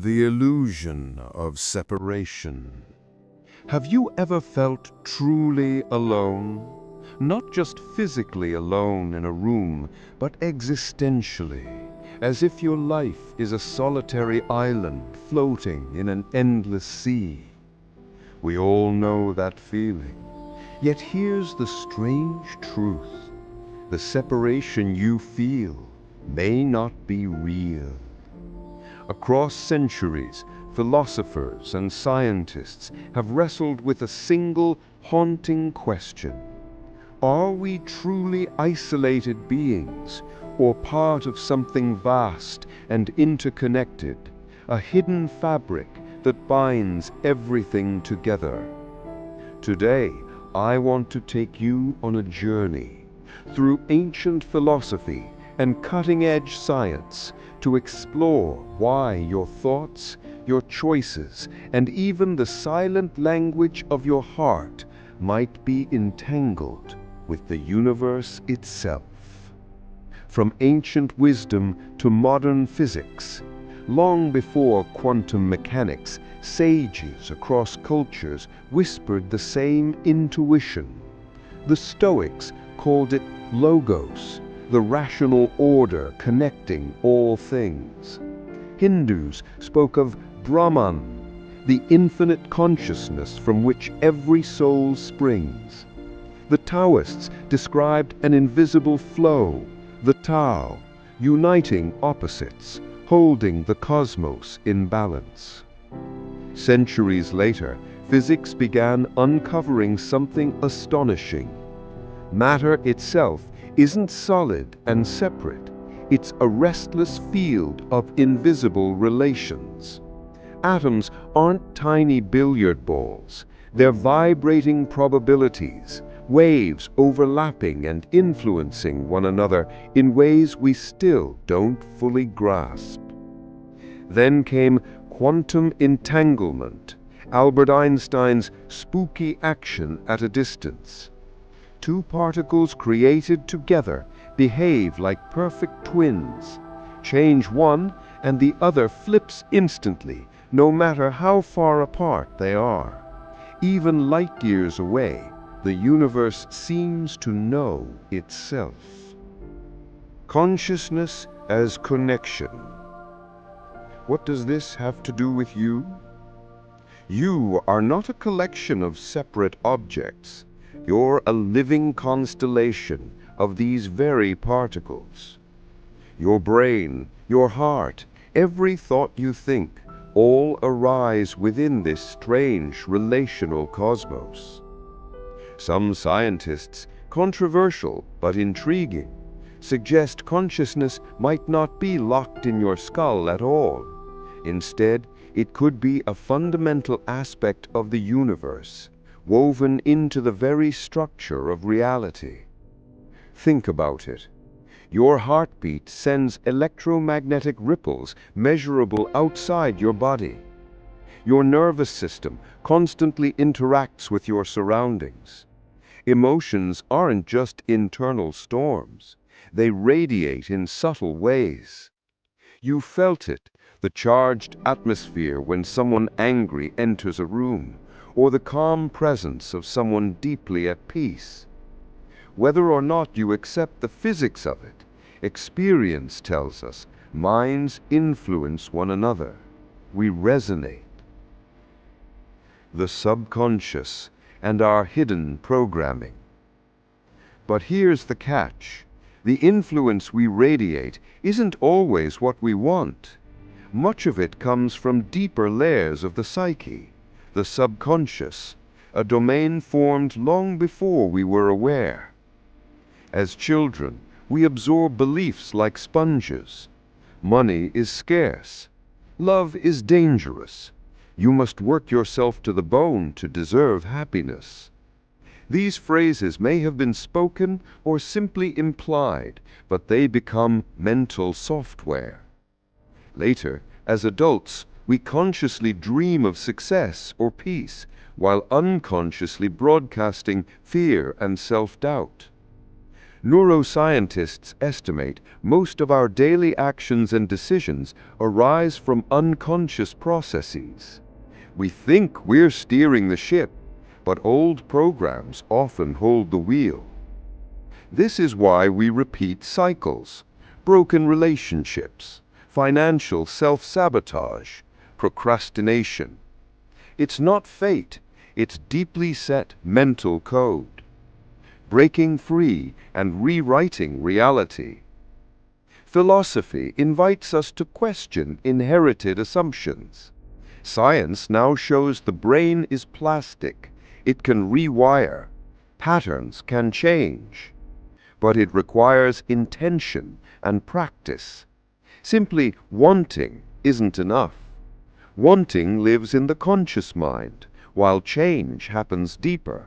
The illusion of separation. Have you ever felt truly alone? Not just physically alone in a room, but existentially, as if your life is a solitary island floating in an endless sea. We all know that feeling. Yet here's the strange truth. The separation you feel may not be real. Across centuries, philosophers and scientists have wrestled with a single haunting question. Are we truly isolated beings, or part of something vast and interconnected, a hidden fabric that binds everything together? Today, I want to take you on a journey through ancient philosophy and cutting-edge science to explore why your thoughts, your choices, and even the silent language of your heart might be entangled with the universe itself. From ancient wisdom to modern physics, long before quantum mechanics, sages across cultures whispered the same intuition. The Stoics called it logos, the rational order connecting all things. Hindus spoke of Brahman, the infinite consciousness from which every soul springs. The Taoists described an invisible flow, the Tao, uniting opposites, holding the cosmos in balance. Centuries later, physics began uncovering something astonishing. Matter itself isn't solid and separate. It's a restless field of invisible relations. Atoms aren't tiny billiard balls. They're vibrating probabilities, waves overlapping and influencing one another in ways we still don't fully grasp. Then came quantum entanglement, Albert Einstein's spooky action at a distance. Two particles created together behave like perfect twins. Change one and the other flips instantly, no matter how far apart they are. Even light years away, the universe seems to know itself. Consciousness as connection. What does this have to do with you? You are not a collection of separate objects. You're a living constellation of these very particles. Your brain, your heart, every thought you think, all arise within this strange relational cosmos. Some scientists, controversial but intriguing, suggest consciousness might not be locked in your skull at all. Instead, it could be a fundamental aspect of the universe, woven into the very structure of reality. Think about it. Your heartbeat sends electromagnetic ripples measurable outside your body. Your nervous system constantly interacts with your surroundings. Emotions aren't just internal storms. They radiate in subtle ways. You felt it, the charged atmosphere when someone angry enters a room, or the calm presence of someone deeply at peace. Whether or not you accept the physics of it, experience tells us minds influence one another. We resonate. The subconscious and our hidden programming. But here's the catch. The influence we radiate isn't always what we want. Much of it comes from deeper layers of the psyche, the subconscious, a domain formed long before we were aware. As children, we absorb beliefs like sponges. Money is scarce. Love is dangerous. You must work yourself to the bone to deserve happiness. These phrases may have been spoken or simply implied, but they become mental software. Later, as adults, we consciously dream of success or peace, while unconsciously broadcasting fear and self-doubt. Neuroscientists estimate most of our daily actions and decisions arise from unconscious processes. We think we're steering the ship, but old programs often hold the wheel. This is why we repeat cycles, broken relationships, financial self-sabotage, procrastination. It's not fate, it's deeply set mental code. Breaking free and rewriting reality. Philosophy invites us to question inherited assumptions. Science now shows the brain is plastic. It can rewire. Patterns can change. But it requires intention and practice. Simply wanting isn't enough. Wanting lives in the conscious mind, while change happens deeper.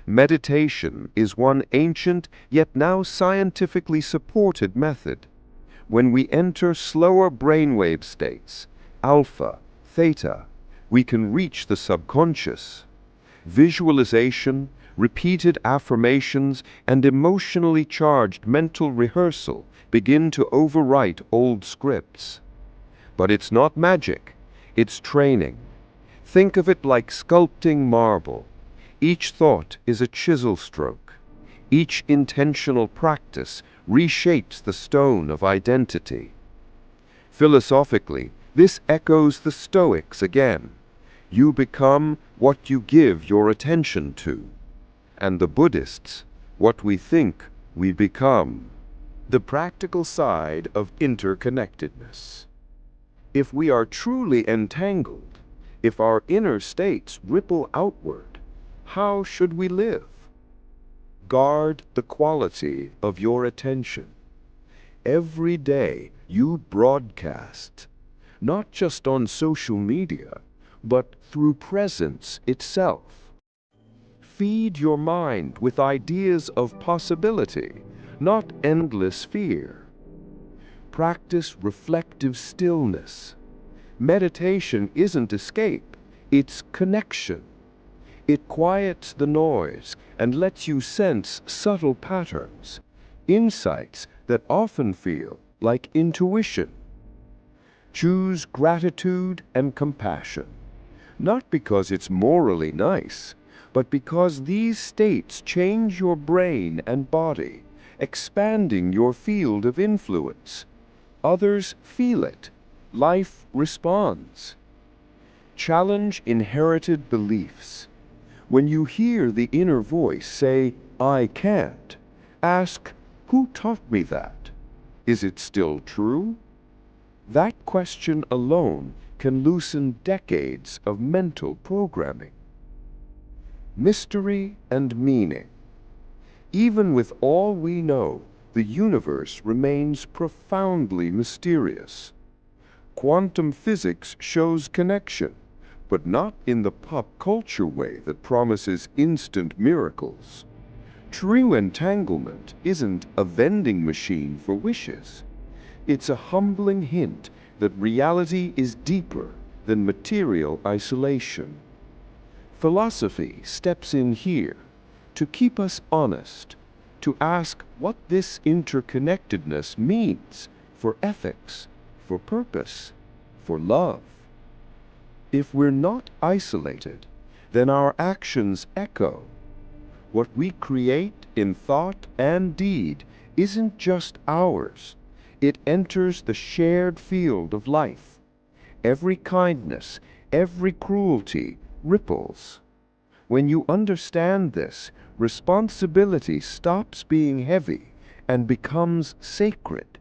Meditation is one ancient yet now scientifically supported method. When we enter slower brainwave states, alpha, theta, we can reach the subconscious. Visualization, repeated affirmations, and emotionally charged mental rehearsal begin to overwrite old scripts. But it's not magic, it's training. Think of it like sculpting marble. Each thought is a chisel stroke. Each intentional practice reshapes the stone of identity. Philosophically, this echoes the Stoics again. You become what you give your attention to. And the Buddhists, what we think we become. The practical side of interconnectedness. If we are truly entangled, if our inner states ripple outward, how should we live? Guard the quality of your attention. Every day you broadcast, not just on social media, but through presence itself. Feed your mind with ideas of possibility, not endless fear. Practice reflective stillness. Meditation isn't escape, it's connection. It quiets the noise and lets you sense subtle patterns, insights that often feel like intuition. Choose gratitude and compassion, not because it's morally nice, but because these states change your brain and body, expanding your field of influence. Others feel it. Life responds. Challenge inherited beliefs. When you hear the inner voice say, "I can't," ask, "Who taught me that? Is it still true?" That question alone can loosen decades of mental programming. Mystery and meaning. Even with all we know, the universe remains profoundly mysterious. Quantum physics shows connection, but not in the pop culture way that promises instant miracles. True entanglement isn't a vending machine for wishes. It's a humbling hint that reality is deeper than material isolation. Philosophy steps in here to keep us honest, to ask what this interconnectedness means for ethics, for purpose, for love. If we're not isolated, then our actions echo. What we create in thought and deed isn't just ours. It enters the shared field of life. Every kindness, every cruelty ripples. When you understand this, responsibility stops being heavy and becomes sacred.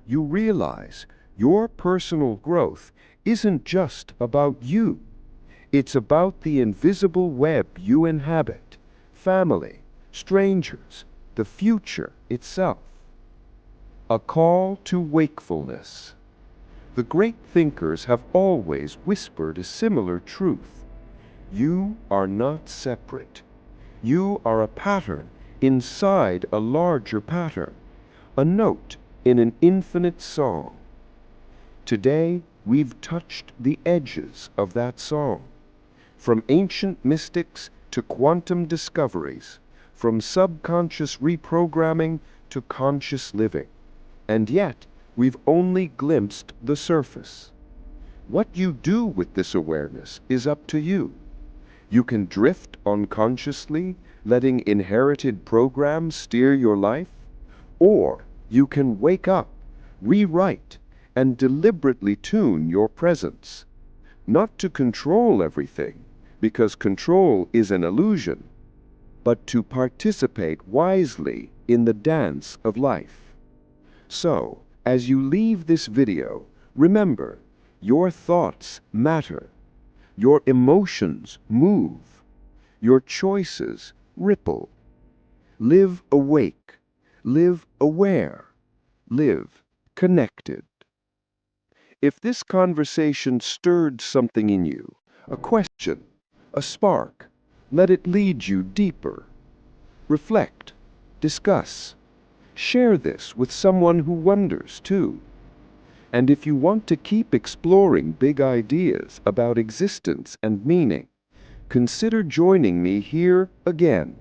You realize your personal growth isn't just about you. It's about the invisible web you inhabit, family, strangers, the future itself. A call to wakefulness. The great thinkers have always whispered a similar truth. You are not separate. You are a pattern inside a larger pattern, a note in an infinite song. Today, we've touched the edges of that song. From ancient mystics to quantum discoveries, from subconscious reprogramming to conscious living. And yet, we've only glimpsed the surface. What you do with this awareness is up to you. You can drift unconsciously, letting inherited programs steer your life, or you can wake up, rewrite, and deliberately tune your presence. Not to control everything, because control is an illusion, but to participate wisely in the dance of life. So, as you leave this video, remember, your thoughts matter, your emotions move, your choices ripple. Live awake, live aware, live connected. If this conversation stirred something in you, a question, a spark, let it lead you deeper. Reflect, discuss, share this with someone who wonders too. And if you want to keep exploring big ideas about existence and meaning, consider joining me here again.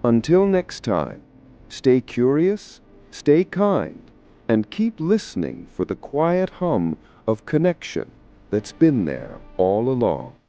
Until next time, stay curious, stay kind, and keep listening for the quiet hum of connection that's been there all along.